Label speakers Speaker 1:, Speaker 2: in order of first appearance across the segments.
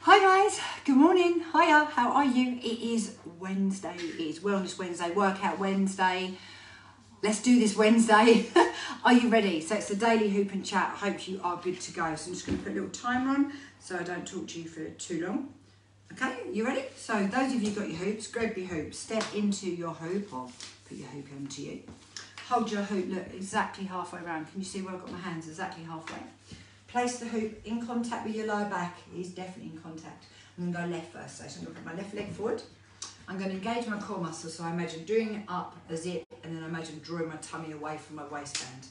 Speaker 1: Hi guys, good morning, hiya, how are you? It is Wednesday, it is Wellness Wednesday, Workout Wednesday. Let's do this Wednesday. Are you ready? So it's the daily hoop and chat. I hope you are good to go. So I'm just going to put a little timer on so I don't talk to you for too long. Okay, you ready? So those of you got your hoops, grab your hoop, step into your hoop or put your hoop onto you. Hold your hoop, look, exactly halfway around. Can you see where I've got my hands? Exactly halfway. Place the hoop in contact with your lower back. It is definitely in contact. I'm going to go left first. So I'm going to put my left leg forward. I'm going to engage my core muscles. So I imagine doing it up a zip and then I imagine drawing my tummy away from my waistband.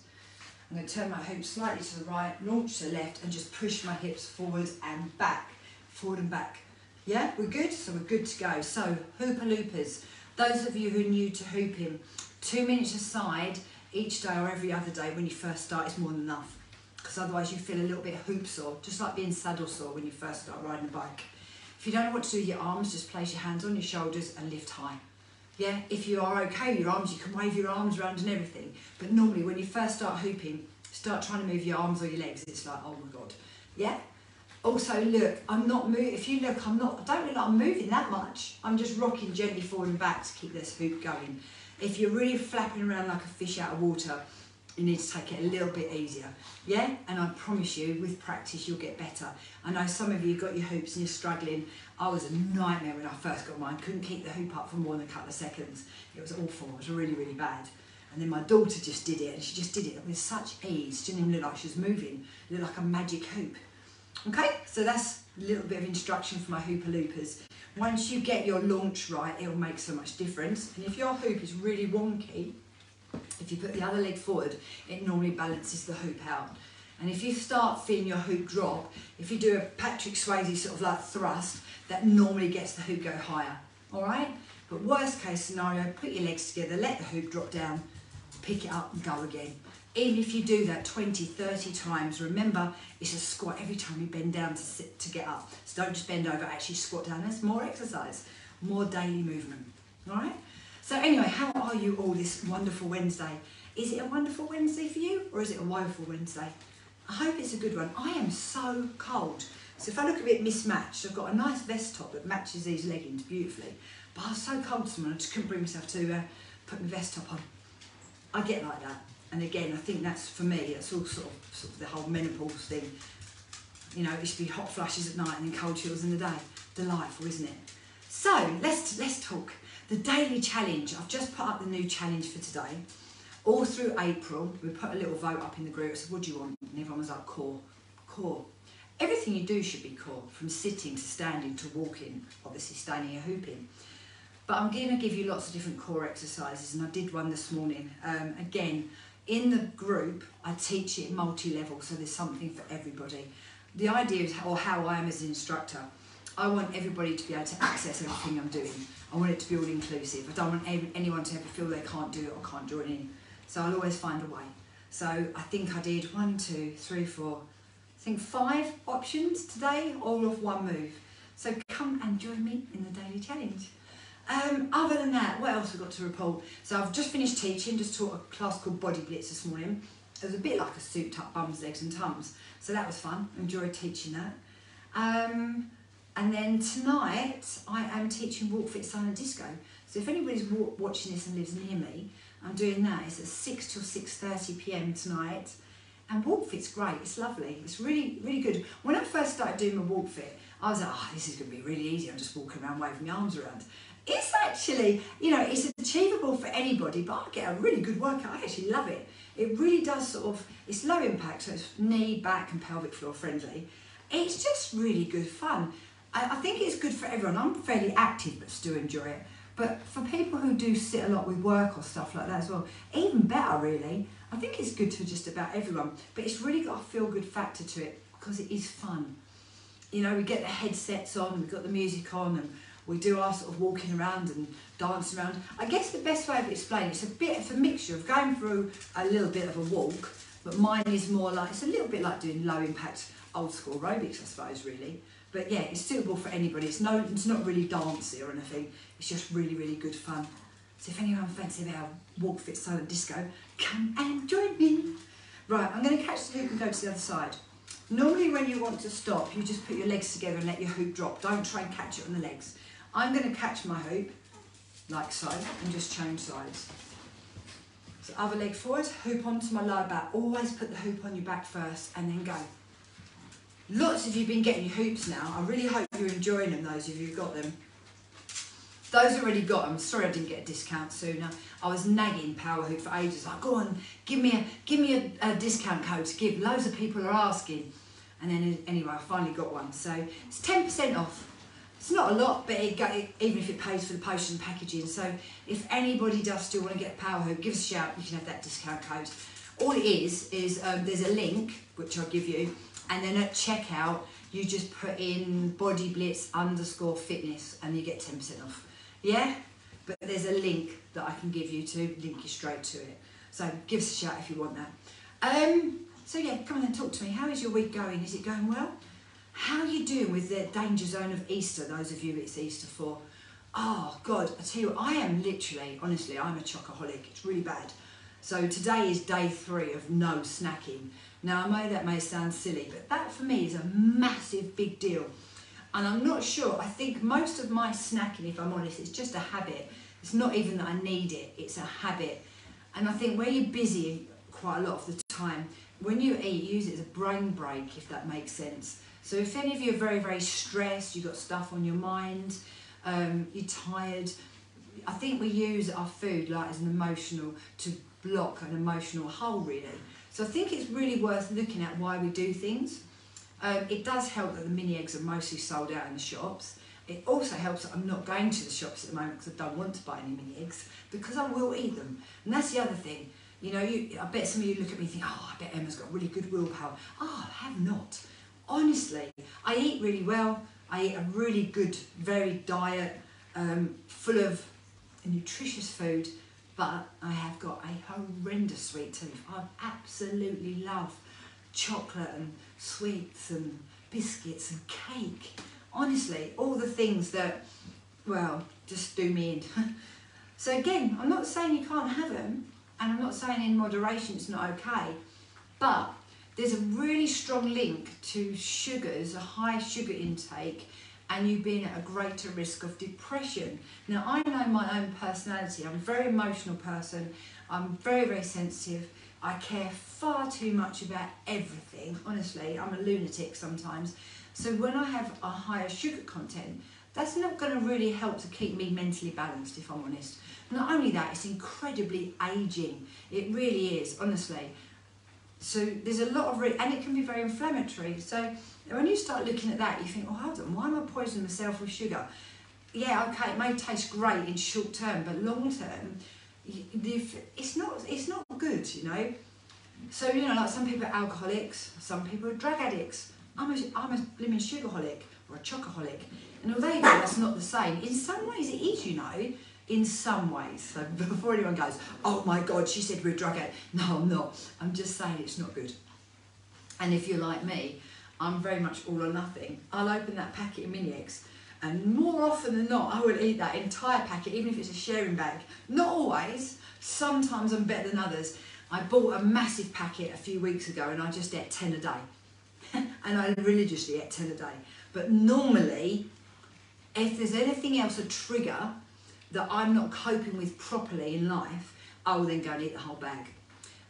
Speaker 1: I'm going to turn my hoop slightly to the right, launch to the left and just push my hips forward and back. Forward and back. Yeah, we're good? So we're good to go. So hooper loopers, those of you who are new to hooping, 2 minutes aside each day or every other day when you first start is more than enough. Because otherwise you feel a little bit hoop sore, just like being saddle sore when you first start riding a bike. If you don't know what to do with your arms, just place your hands on your shoulders and lift high. Yeah, if you are okay with your arms, you can wave your arms around and everything. But normally when you first start hooping, start trying to move your arms or your legs, it's like, oh my God. Yeah? Also look, I'm not moving, if you look, I don't look like I'm moving that much. I'm just rocking gently forward and back to keep this hoop going. If you're really flapping around like a fish out of water, you need to take it a little bit easier, yeah? And I promise you, with practice, you'll get better. I know some of you got your hoops and you're struggling. I was a nightmare when I first got mine. Couldn't keep the hoop up for more than a couple of seconds. It was awful, it was really, really bad. And then my daughter just did it, and she just did it with such ease. She didn't even look like she was moving. It looked like a magic hoop. Okay, so that's a little bit of instruction for my hooper loopers. Once you get your launch right, it'll make so much difference. And if your hoop is really wonky, if you put the other leg forward, it normally balances the hoop out. And if you start feeling your hoop drop, if you do a Patrick Swayze sort of like thrust, that normally gets the hoop go higher, all right? But worst case scenario, put your legs together, let the hoop drop down, pick it up and go again. Even if you do that 20, 30 times, remember, it's a squat every time you bend down to get up. So don't just bend over, actually squat down. That's more exercise, more daily movement, all right? So anyway, how are you all this wonderful Wednesday? Is it a wonderful Wednesday for you or is it a woeful Wednesday? I hope it's a good one. I am so cold. So if I look a bit mismatched, I've got a nice vest top that matches these leggings beautifully. But I was so cold this morning, I just couldn't bring myself to put my vest top on. I get like that. And again, I think that's, for me, it's all sort of the whole menopause thing. You know, it used to be hot flushes at night and then cold chills in the day. Delightful, isn't it? So let's talk. The daily challenge, I've just put up the new challenge for today. All through April, we put a little vote up in the group. I said, what do you want? And everyone was like, core, core. Everything you do should be core, from sitting to standing to walking, obviously standing or hooping. But I'm going to give you lots of different core exercises, and I did one this morning. Again, in the group, I teach it multi-level, so there's something for everybody. The idea is, or how I am as an instructor, I want everybody to be able to access everything I'm doing. I want it to be all inclusive. I don't want anyone to ever feel they can't do it or can't join in. So I'll always find a way. So I think I did 1, 2, 3, 4, I think 5 options today, all of one move. So come and join me in the daily challenge. Other than that, what else have I got to report? So I've just finished teaching, just taught a class called Body Blitz this morning. It was a bit like a souped up bums, legs and tums. So that was fun, enjoyed teaching that. And then tonight, I am teaching Walk Fit Silent Disco. So if anybody's watching this and lives near me, I'm doing that. It's at 6 till 6:30 p.m. tonight. And Walk Fit's great, it's lovely. It's really, really good. When I first started doing my Walk Fit, I was like, oh, this is gonna be really easy. I'm just walking around waving my arms around. It's actually, you know, it's achievable for anybody, but I get a really good workout. I actually love it. It really does sort of, it's low impact, so it's knee, back and pelvic floor friendly. It's just really good fun. I think it's good for everyone. I'm fairly active but still enjoy it. But for people who do sit a lot with work or stuff like that as well, even better really. I think it's good for just about everyone. But it's really got a feel-good factor to it because it is fun. You know, we get the headsets on, we've got the music on and we do our sort of walking around and dancing around. I guess the best way of explaining it's a mixture of going through a little bit of a walk, but mine is more like, it's a little bit like doing low impact old school aerobics, I suppose, really. But yeah, it's suitable for anybody. It's not really dancey or anything. It's just really, really good fun. So if anyone fancies our Walk Fit Silent Disco, come and join me. Right, I'm going to catch the hoop and go to the other side. Normally when you want to stop, you just put your legs together and let your hoop drop. Don't try and catch it on the legs. I'm going to catch my hoop, like so, and just change sides. So other leg forward, hoop onto my lower back. Always put the hoop on your back first and then go. Lots of you have been getting your hoops now. I really hope you're enjoying them, those of you who've got them. Those already got them. Sorry I didn't get a discount sooner. I was nagging Power Hoop for ages. Like, go on, give me a discount code to give. Loads of people are asking. And then anyway, I finally got one. So it's 10% off. It's not a lot, but even if it pays for the postage and packaging. So if anybody does still want to get a Power Hoop, give us a shout. You can have that discount code. All it is there's a link, which I'll give you. And then at checkout, you just put in bodyblitz_fitness and you get 10% off. Yeah? But there's a link that I can give you to link you straight to it. So give us a shout if you want that. So yeah, come on and talk to me. How is your week going? Is it going well? How are you doing with the danger zone of Easter, those of you it's Easter for? Oh God, I tell you what, I am literally, honestly, I'm a chocoholic. It's really bad. So today is day 3 of no snacking. Now I know that may sound silly, but that for me is a massive big deal. And I'm not sure, I think most of my snacking, if I'm honest, it's just a habit. It's not even that I need it, it's a habit. And I think where you're busy quite a lot of the time, when you eat, use it as a brain break, if that makes sense. So if any of you are very, very stressed, you've got stuff on your mind, you're tired, I think we use our food like as an emotional, to block an emotional hole really. So I think it's really worth looking at why we do things. It does help that the mini eggs are mostly sold out in the shops. It also helps that I'm not going to the shops at the moment because I don't want to buy any mini eggs, because I will eat them. And that's the other thing. You know, I bet some of you look at me and think, oh, I bet Emma's got really good willpower. Oh, I have not. Honestly, I eat really well. I eat a really good, varied diet, full of nutritious food, but I have got a horrendous sweet tooth. I absolutely love chocolate and sweets and biscuits and cake. Honestly, all the things that, well, just do me in. So again, I'm not saying you can't have them, and I'm not saying in moderation it's not okay, but there's a really strong link to sugars, a high sugar intake, and you being at a greater risk of depression. Now, I know my own personality. I'm a very emotional person. I'm very, very sensitive. I care far too much about everything. Honestly, I'm a lunatic sometimes. So when I have a higher sugar content, that's not going to really help to keep me mentally balanced, if I'm honest. Not only that, it's incredibly aging. It really is, honestly. So there's a lot of, and it can be very inflammatory. So when you start looking at that, you think, oh, hold on, why am I poisoning myself with sugar? Yeah, okay, it may taste great in short term, but long term, it's not good, you know. So, you know, like some people are alcoholics, some people are drug addicts. I'm a blooming sugarholic or a chocoholic. And although you know, that's not the same, in some ways it is, you know. In some ways. So before anyone goes, oh my God, she said we're a drug addict. No, I'm not. I'm just saying it's not good. And if you're like me, I'm very much all or nothing. I'll open that packet of mini eggs, and more often than not, I will eat that entire packet, even if it's a sharing bag. Not always. Sometimes I'm better than others. I bought a massive packet a few weeks ago, and I just ate 10 a day. And I religiously ate 10 a day. But normally, if there's anything else, a trigger, that I'm not coping with properly in life, I will then go and eat the whole bag.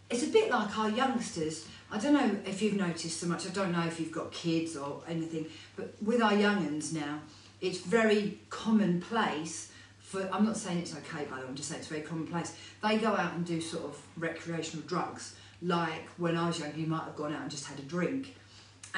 Speaker 1: It's a bit like our youngsters. I don't know if you've noticed so much, I don't know if you've got kids or anything, but with our young'uns now, it's very commonplace for, I'm not saying it's okay by the way, I'm just saying it's very commonplace. They go out and do sort of recreational drugs, like when I was young, you might have gone out and just had a drink.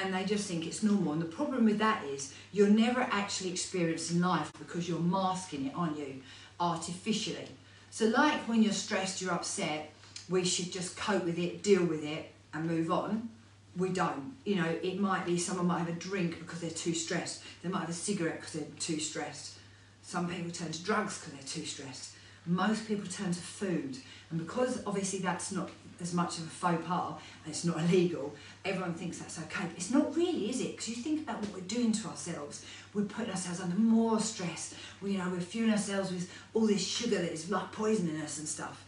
Speaker 1: And they just think it's normal. And the problem with that is you're never actually experiencing life because you're masking it, aren't you, artificially. So like when you're stressed, you're upset, we should just cope with it, deal with it and move on. We don't. You know, it might be someone might have a drink because they're too stressed. They might have a cigarette because they're too stressed. Some people turn to drugs because they're too stressed. Most people turn to food. And because obviously that's not as much of a faux pas and it's not illegal, everyone thinks that's okay. But it's not really, is it? Because you think about what we're doing to ourselves. We're putting ourselves under more stress. We're fueling ourselves with all this sugar that is like poisoning us and stuff.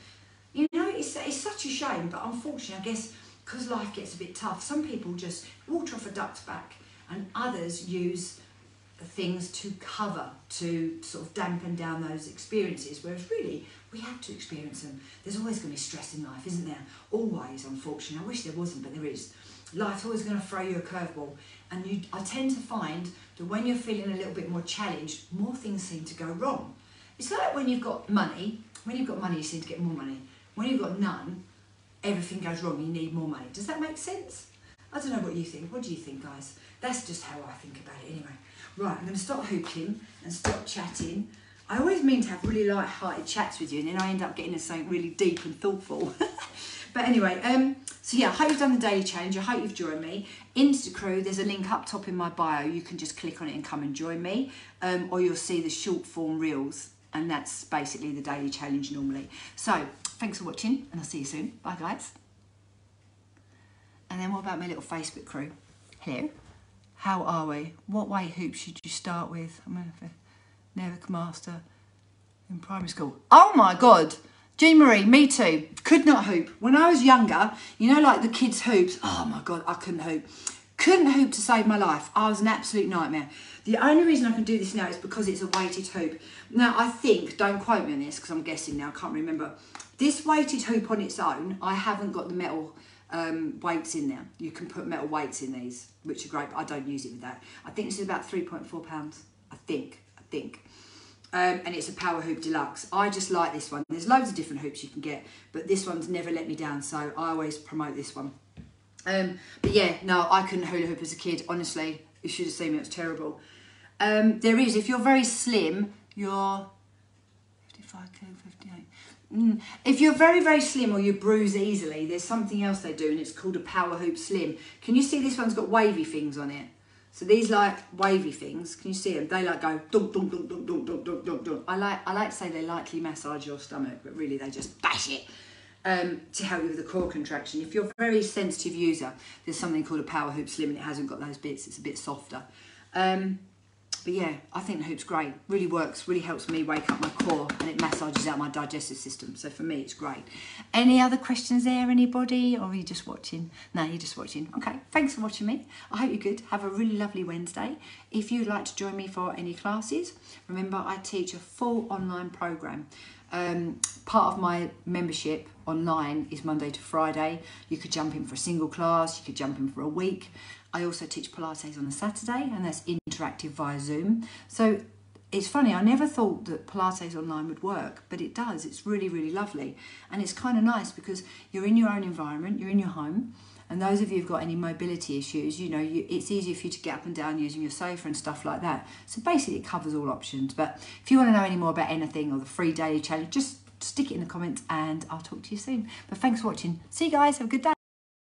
Speaker 1: You know, it's such a shame, but unfortunately, I guess, because life gets a bit tough, some people just water off a duck's back, and others use things to cover, to sort of dampen down those experiences, whereas really we have to experience them. There's always going to be stress in life, isn't there? Always, unfortunately. I wish there wasn't, but there is. Life's always going to throw you a curveball, and I tend to find that when you're feeling a little bit more challenged, more things seem to go wrong. It's like when you've got money. When you've got money, you seem to get more money. When you've got none, everything goes wrong, you need more money. Does that make sense? I don't know what you think. What do you think, guys? That's just how I think about it anyway. Right, I'm going to stop hooping and stop chatting. I always mean to have really light-hearted chats with you, and then I end up getting into something really deep and thoughtful. But anyway, so yeah, I hope you've done the daily challenge. I hope you've joined me. Instacrew, there's a link up top in my bio. You can just click on it and come and join me. Or you'll see the short form reels, and that's basically the daily challenge normally. So, thanks for watching, and I'll see you soon. Bye, guys. And then what about my little Facebook crew? Hello. How are we? What weight hoops should you start with? I'm a Nevik master in primary school. Oh my God. Jean Marie, me too. Could not hoop. When I was younger, you know, like the kids' hoops. Oh my God, I couldn't hoop. Couldn't hoop to save my life. I was an absolute nightmare. The only reason I can do this now is because it's a weighted hoop. Now, I think, don't quote me on this because I'm guessing now, I can't remember. This weighted hoop on its own, I haven't got the metal weights in there. You can put metal weights in these, which are great, but I don't use it with that. I think this is about 3.4 pounds. I think. And it's a Power Hoop Deluxe. I just like this one. There's loads of different hoops you can get, but this one's never let me down, so I always promote this one. But yeah, no, I couldn't hula hoop as a kid, honestly. You should have seen me, it was terrible. There is, if you're very slim, you're 55 kilo, 58. If you're very, very slim or you bruise easily, there's something else they do, and it's called a Power Hoop Slim. Can you see this one's got wavy things on it? So these like wavy things, can you see them? They like go dunk, dunk, dunk, dunk, dunk, dunk, dunk, dunk, dunk. I like to say they lightly massage your stomach, but really they just bash it to help you with the core contraction. If you're a very sensitive user, there's something called a Power Hoop Slim, and it hasn't got those bits, it's a bit softer. But yeah, I think the hoop's great. Really works, really helps me wake up my core, and it massages out my digestive system. So for me, it's great. Any other questions there, anybody? Or are you just watching? No, you're just watching. Okay, thanks for watching me. I hope you're good. Have a really lovely Wednesday. If you'd like to join me for any classes, remember I teach a full online program. Part of my membership online is Monday to Friday. You could jump in for a single class, you could jump in for a week. I also teach Pilates on a Saturday, and that's interactive via Zoom. So it's funny, I never thought that Pilates online would work, but it does. It's really, really lovely. And it's kind of nice because you're in your own environment, you're in your home, and those of you who've got any mobility issues, you know, it's easier for you to get up and down using your sofa and stuff like that. So basically it covers all options. But if you want to know any more about anything or the free daily challenge, just stick it in the comments and I'll talk to you soon. But thanks for watching. See you guys, have a good day.